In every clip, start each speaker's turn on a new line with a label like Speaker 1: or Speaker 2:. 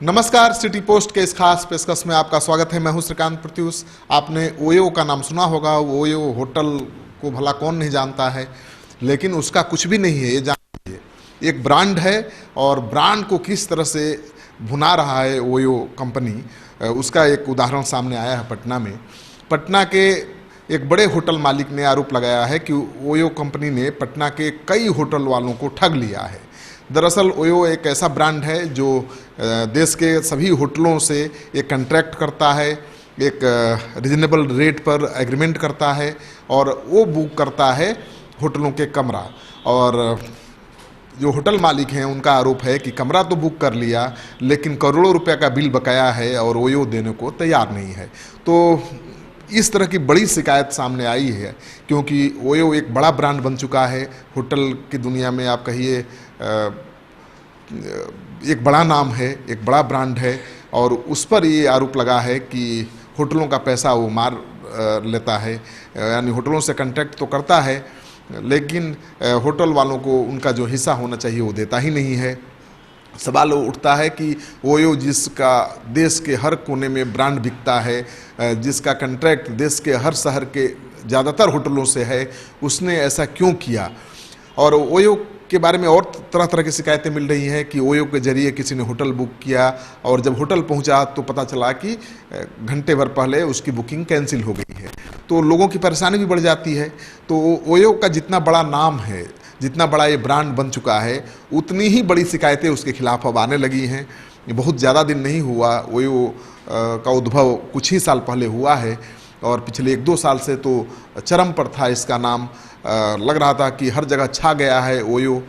Speaker 1: नमस्कार, city post के इस खास पेशकश में आपका स्वागत है। मैं हूं श्रीकांत प्रत्युष। आपने ओयो का नाम सुना होगा। ओयो होटल को भला कौन नहीं जानता है, लेकिन उसका कुछ भी नहीं है। ये जानिए, एक ब्रांड है और ब्रांड को किस तरह से भुना रहा है ओयो कंपनी, उसका एक उदाहरण सामने आया है पटना में। पटना के एक बड़े होटल मालिक ने आरोप लगाया है कि ओयो कंपनी ने पटना के कई होटल वालों को ठग लिया है। दरअसल ओयो एक ऐसा ब्रांड है जो देश के सभी होटलों से एक कॉन्ट्रैक्ट करता है, एक रिजनेबल रेट पर एग्रीमेंट करता है और वो बुक करता है होटलों के कमरा। और जो होटल मालिक हैं उनका आरोप है कि कमरा तो बुक कर लिया, लेकिन करोड़ों रुपए का बिल बकाया है और ओयो देने को तैयार नहीं है। तो इस तरह की बड़ी शिकायत सामने आई है, क्योंकि ओयो एक बड़ा ब्रांड बन चुका है होटल की दुनिया में। आप कहिए एक बड़ा नाम है, एक बड़ा ब्रांड है, और उस पर ये आरोप लगा है कि होटलों का पैसा वो मार लेता है। यानी होटलों से कॉन्ट्रैक्ट तो करता है, लेकिन होटल वालों को उनका जो हिस्सा होना चाहिए वो देता ही नहीं है। सवाल उठता है कि ओयो जिसका देश के हर कोने में ब्रांड बिकता है, जिसका कॉन्ट्रैक्ट देश के हर शहर के ज़्यादातर होटलों से है, उसने ऐसा क्यों किया। और ओयो के बारे में और तरह तरह की शिकायतें मिल रही हैं कि ओयो के जरिए किसी ने होटल बुक किया और जब होटल पहुंचा तो पता चला कि घंटे भर पहले उसकी बुकिंग कैंसिल हो गई है। तो लोगों की परेशानी भी बढ़ जाती है। तो ओयो का जितना बड़ा नाम है, जितना बड़ा ये ब्रांड बन चुका है, उतनी ही बड़ी शिकायतें उसके खिलाफ अब आने लगी हैं। बहुत ज़्यादा दिन नहीं हुआ, ओयो का उद्भव कुछ ही साल पहले हुआ है और पिछले 1-2 साल से तो चरम पर था इसका नाम। लग रहा था कि हर जगह छा गया है ओयो।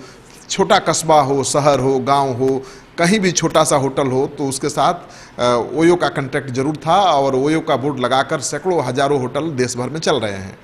Speaker 1: छोटा कस्बा हो, शहर हो, गांव हो, कहीं भी छोटा सा होटल हो तो उसके साथ ओयो का कॉन्ट्रैक्ट जरूर था और ओयो का बोर्ड लगाकर सैकड़ों हजारों होटल देश भर में चल रहे हैं।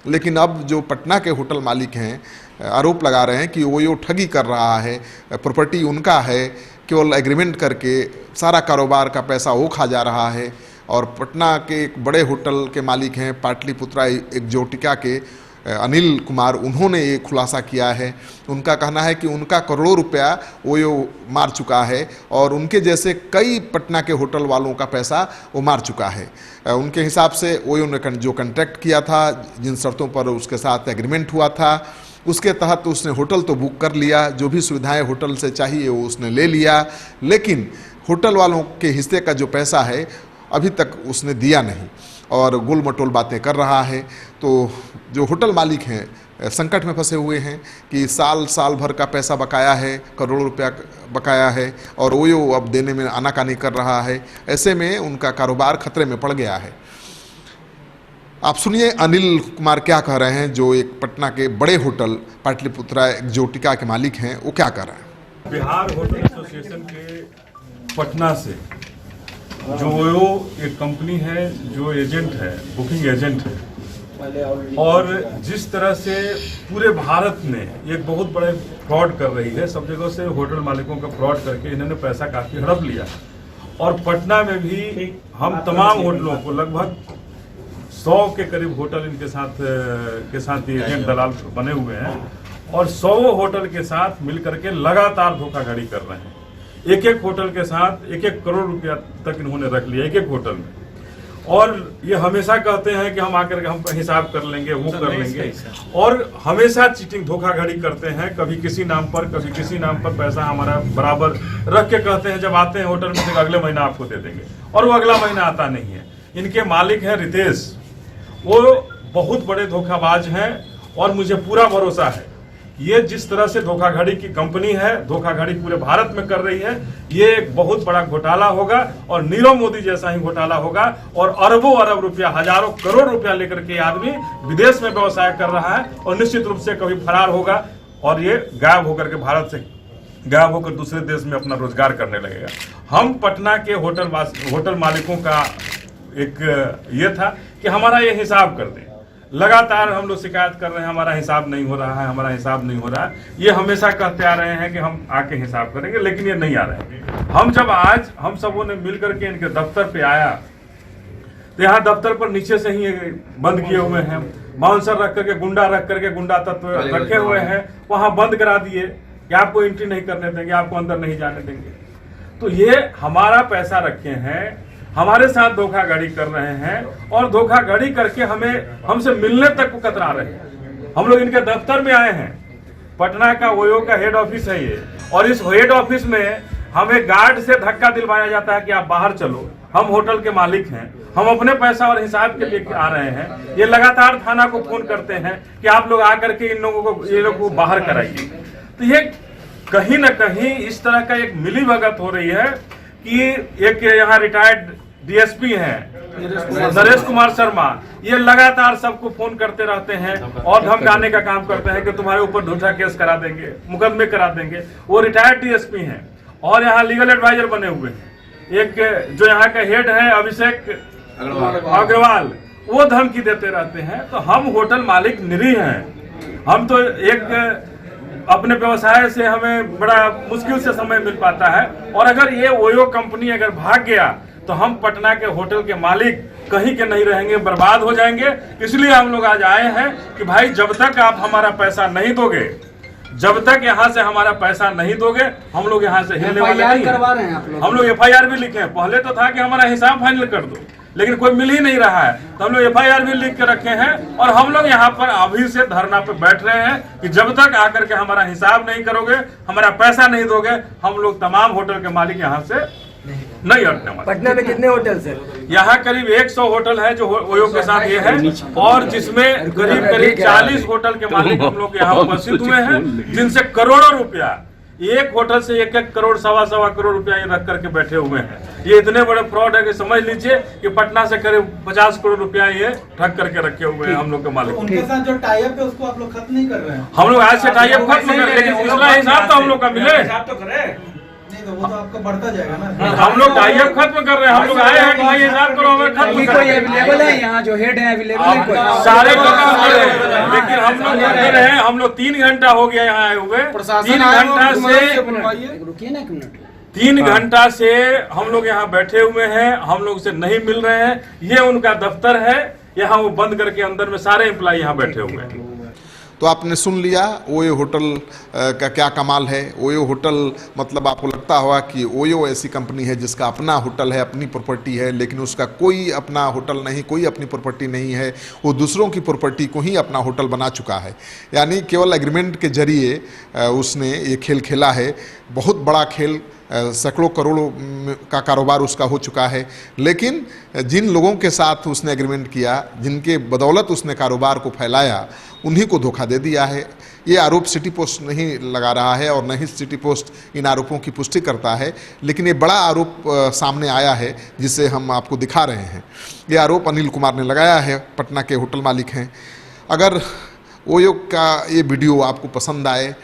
Speaker 1: लेकिन अब जो पटना के होटल मालिक हैं आरोप लगा रहे हैं कि ओयो ठगी कर रहा है, प्रॉपर्टी उनका है, केवल एग्रीमेंट करके सारा कारोबार का पैसा वो खा जा रहा है। और पटना के एक बड़े होटल के मालिक हैं पाटलिपुत्रा एक्जोटिका के अनिल कुमार, उन्होंने ये खुलासा किया है। उनका कहना है कि उनका करोड़ों रुपया ओयो मार चुका है और उनके जैसे कई पटना के होटल वालों का पैसा वो मार चुका है। उनके हिसाब से ओयो ने जो कॉन्ट्रैक्ट किया था, जिन शर्तों पर उसके साथ एग्रीमेंट हुआ था, उसके तहत उसने होटल तो बुक कर लिया, जो भी सुविधाएं होटल से चाहिए वो उसने ले लिया, लेकिन होटल वालों के हिस्से का जो पैसा है अभी तक उसने दिया नहीं और गोल मटोल बातें कर रहा है। तो जो होटल मालिक हैं संकट में फंसे हुए हैं कि साल भर का पैसा बकाया है, करोड़ों रुपया बकाया है और ओयो अब देने में आनाकानी कर रहा है। ऐसे में उनका कारोबार खतरे में पड़ गया है। आप सुनिए अनिल कुमार क्या कह रहे हैं, जो एक पटना के बड़े होटल पाटलिपुत्रा एक्जोटिका के मालिक हैं, वो क्या कह रहे हैं।
Speaker 2: बिहार होटल एसोसिएशन के पटना से जो ओयो एक कंपनी है, जो एजेंट है, बुकिंग एजेंट है, और जिस तरह से पूरे भारत में एक बहुत बड़े फ्रॉड कर रही है, सब जगह से होटल मालिकों का फ्रॉड करके इन्होंने पैसा काफी हड़प लिया। और पटना में भी हम तमाम होटलों को लगभग 100 के करीब होटल इनके साथ एजेंट दलाल बने हुए हैं और 100 होटल के साथ मिलकर के लगातार धोखाधड़ी कर रहे हैं। एक होटल के साथ 1-1 करोड़ रुपया तक इन्होंने रख लिया एक होटल में। और ये हमेशा कहते हैं कि हम आकर के हम हिसाब कर लेंगे, वो कर लेंगे, और हमेशा चीटिंग धोखाधड़ी करते हैं। कभी किसी नाम पर, कभी किसी नाम पर पैसा हमारा बराबर रख के कहते हैं जब आते हैं होटल में से अगले महीना आपको दे देंगे, और वो अगला महीना आता नहीं है। इनके मालिक हैं रितेश, वो बहुत बड़े धोखाबाज हैं और मुझे पूरा भरोसा है ये जिस तरह से धोखाधड़ी की कंपनी है, धोखाधड़ी पूरे भारत में कर रही है, ये एक बहुत बड़ा घोटाला होगा और नीरव मोदी जैसा ही घोटाला होगा। और अरबों अरब रुपया, हजारों करोड़ रुपया लेकर के आदमी विदेश में व्यवसाय कर रहा है और निश्चित रूप से कभी फरार होगा और ये गायब होकर के भारत से गायब होकर दूसरे देश में अपना रोजगार करने लगेगा। हम पटना के होटल मालिकों का एक ये था कि हमारा ये हिसाब कर दें। लगातार हम लोग शिकायत कर रहे हैं, हमारा हिसाब नहीं हो रहा है, हमारा हिसाब नहीं हो रहा है। ये हमेशा कहते आ रहे हैं कि हम आके हिसाब करेंगे, लेकिन ये नहीं आ रहे हैं। हम जब आज हम सबों ने मिलकर के इनके दफ्तर पे आया तो यहाँ दफ्तर पर नीचे से ही बंद किए हुए हैं, बाउंसर रख करके, गुंडा रख करके, गुंडा तत्व रखे हुए हैं, वहां बंद करा दिए कि आपको एंट्री नहीं करने देंगे, आपको अंदर नहीं जाने देंगे। तो ये हमारा पैसा रखे हैं, हमारे साथ धोखाधड़ी कर रहे हैं और धोखाधड़ी करके हमसे मिलने तक को कतरा रहे हैं। हम लोग इनके दफ्तर में आए हैं, पटना का ओयो का हेड ऑफिस है ये, और इस हेड ऑफिस में हमें गार्ड से धक्का दिलवाया जाता है कि आप बाहर चलो। हम होटल के मालिक हैं, हम अपने पैसा और हिसाब के लिए आ रहे हैं। ये लगातार थाना को फोन करते हैं कि आप लोग आकर के इन लोगों को बाहर कराइए। तो ये कहीं ना कहीं इस तरह का एक मिलीभगत हो रही है कि एक यहाँ रिटायर्ड डीएसपी हैं नरेश कुमार शर्मा, ये लगातार सबको फोन करते रहते हैं और धमकाने का काम करते हैं कि तुम्हारे ऊपर झूठा केस करा देंगे, मुकदमे करा देंगे। वो रिटायर्ड डीएसपी हैं और यहाँ लीगल एडवाइजर बने हुए हैं। एक जो यहाँ का हेड है अभिषेक अग्रवाल, वो धमकी देते रहते हैं। तो हम होटल मालिक निरीह हैं, हम तो एक अपने व्यवसाय से हमें बड़ा मुश्किल से समय मिल पाता है, और अगर ये ओयो कंपनी अगर भाग गया तो हम पटना के होटल के मालिक कहीं के नहीं रहेंगे, बर्बाद हो जाएंगे। इसलिए हम लोग आज आए हैं कि भाई जब तक आप हमारा पैसा नहीं दोगे, जब तक यहाँ से हमारा पैसा नहीं दोगे, हम लोग यहाँ से हिलने वाले नहीं हैं। हम लोग FIR भी लिखे हैं। पहले तो था कि हमारा हिसाब फाइनल कर दो, लेकिन कोई मिल ही नहीं रहा है, तो हम लोग FIR भी लिख के रखे हैं। और हम लोग यहाँ पर अभी से धरना पे बैठ रहे हैं कि जब तक आकर के हमारा हिसाब नहीं करोगे, हमारा पैसा नहीं दोगे, हम लोग तमाम होटल के मालिक यहाँ से नहीं हटने वाले।
Speaker 3: पटना में कितने होटल है?
Speaker 2: यहाँ करीब 100 होटल है जो ओयो के साथ ये है, और जिसमें करीब 40 होटल के मालिक हम लोग यहाँ उपस्थित हुए हैं, जिनसे करोड़ों रुपया, एक होटल से 1-1 करोड़, सवा करोड़ रुपया ये रख करके बैठे हुए हैं। ये इतने बड़े फ्रॉड है कि समझ लीजिए कि पटना से करीब 50 करोड़ रुपया ये ठग करके रखे हुए हैं हम लोग के मालिक।
Speaker 4: उनके साथ जो टाई अप है उसको आप लोग खत्म नहीं कर रहे हैं?
Speaker 2: हम लोग आज से टाई अप खत्म कर, लेकिन पिछला हिसाब तो हम लोग का मिले।
Speaker 4: नहीं तो वो तो आपका बढ़ता जाएगा ना।
Speaker 2: हम लोग टाई अप खत्म कर रहे हैं, हम लोग आए हैं कि भाई हिसाब करो, हमें खत्म
Speaker 3: कोई अवेलेबल है यहाँ जो हेड है? अवेलेबल है कोई?
Speaker 2: सारे लोग, लेकिन हम लोग करते रहे। हम लोग 3 घंटा हो गया यहाँ आए हुए। 3 घंटा से,
Speaker 3: रुकिए ना 1 मिनट।
Speaker 2: 3 घंटा से हम लोग यहाँ बैठे हुए हैं, हम लोग से नहीं मिल रहे हैं। ये उनका दफ्तर है, यहाँ वो बंद करके अंदर में सारे एम्प्लॉय यहाँ बैठे हुए हैं।
Speaker 1: तो आपने सुन लिया ओयो होटल का क्या कमाल है। ओयो होटल मतलब आपको लगता होगा कि ओयो ऐसी कंपनी है जिसका अपना होटल है, अपनी प्रॉपर्टी है, लेकिन उसका कोई अपना होटल नहीं, कोई अपनी प्रॉपर्टी नहीं है। वो दूसरों की प्रॉपर्टी को ही अपना होटल बना चुका है। यानी केवल एग्रीमेंट के जरिए उसने ये खेल खेला है। बहुत बड़ा खेल, सैकड़ों करोड़ों का कारोबार उसका हो चुका है। लेकिन जिन लोगों के साथ उसने एग्रीमेंट किया, जिनके बदौलत उसने कारोबार को फैलाया, उन्हीं को धोखा दे दिया है। ये आरोप सिटी पोस्ट नहीं लगा रहा है और न ही सिटी पोस्ट इन आरोपों की पुष्टि करता है, लेकिन ये बड़ा आरोप सामने आया है जिसे हम आपको दिखा रहे हैं। ये आरोप अनिल कुमार ने लगाया है, पटना के होटल मालिक हैं। अगर ओयो का ये वीडियो आपको पसंद आए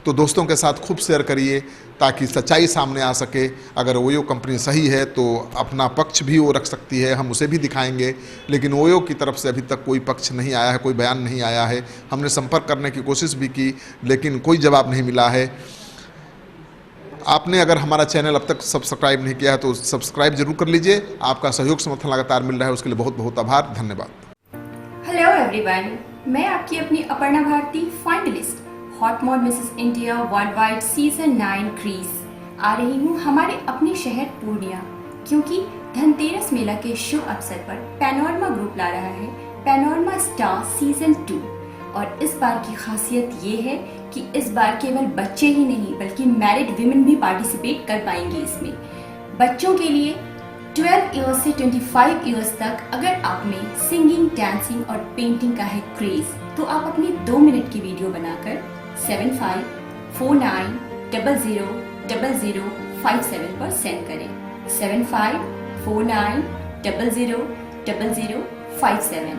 Speaker 1: तो दोस्तों के साथ खूब शेयर करिए ताकि सच्चाई सामने आ सके। अगर ओयो कंपनी सही है तो अपना पक्ष भी वो रख सकती है, हम उसे भी दिखाएंगे। लेकिन ओयो की तरफ से अभी तक कोई पक्ष नहीं आया है, कोई बयान नहीं आया है। हमने संपर्क करने की कोशिश भी की, लेकिन कोई जवाब नहीं मिला है। आपने अगर हमारा चैनल अब तक सब्सक्राइब नहीं किया है तो सब्सक्राइब जरूर कर लीजिए। आपका सहयोग समर्थन लगातार मिल रहा है, उसके लिए बहुत बहुत आभार, धन्यवाद।
Speaker 5: हेलो एवरीवन, मैं आपकी अपनी Aparna Bharati finalist haut monde Mrs India worldwide season 9 क्रीज आ रही हूँ हमारे अपने शहर पूर्णिया, क्योंकि धनतेरस मेला के शुभ अवसर पर पैनोरमा ग्रुप ला रहा है पैनोरमा स्टार सीजन 2। और इस बार की खासियत ये है कि इस बार केवल बच्चे ही नहीं बल्कि मैरिड विमेन भी पार्टिसिपेट कर पाएंगे इसमें। बच्चों के लिए 12 ईयर्स से 25 ईयर्स तक अगर आप में सिंगिंग, डांसिंग और पेंटिंग का है क्रेज, तो आप अपनी 2 मिनट की वीडियो बनाकर 7549000057 पर सेंड करें। 7549000057।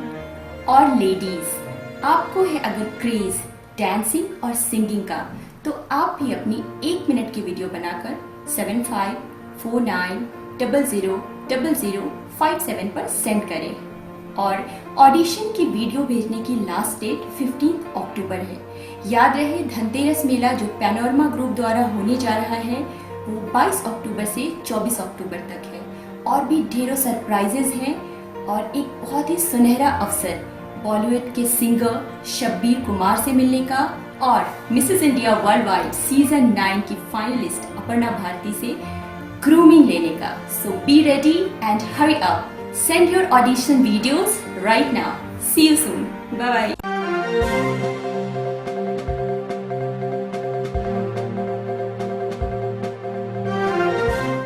Speaker 5: और लेडीज, आपको है अगर क्रेज डांसिंग और सिंगिंग का, तो आप भी अपनी 1 मिनट की वीडियो बनाकर 7549000057 पर सेंड करें। और ऑडिशन की वीडियो भेजने की लास्ट डेट 15 अक्टूबर है। याद रहे, धनतेरस मेला जो पैनोरमा ग्रुप द्वारा होने जा रहा है वो 22 अक्टूबर से 24 अक्टूबर तक है। और भी ढेरों सरप्राइजेज हैं और एक बहुत ही सुनहरा अवसर बॉलीवुड के सिंगर शब्बीर कुमार से मिलने का और Mrs India worldwide season 9 की फाइनलिस्ट अपर्णा भारती से ग्रूमिंग लेने का। So be ready and hurry up, send your audition videos right now. See you soon, bye bye.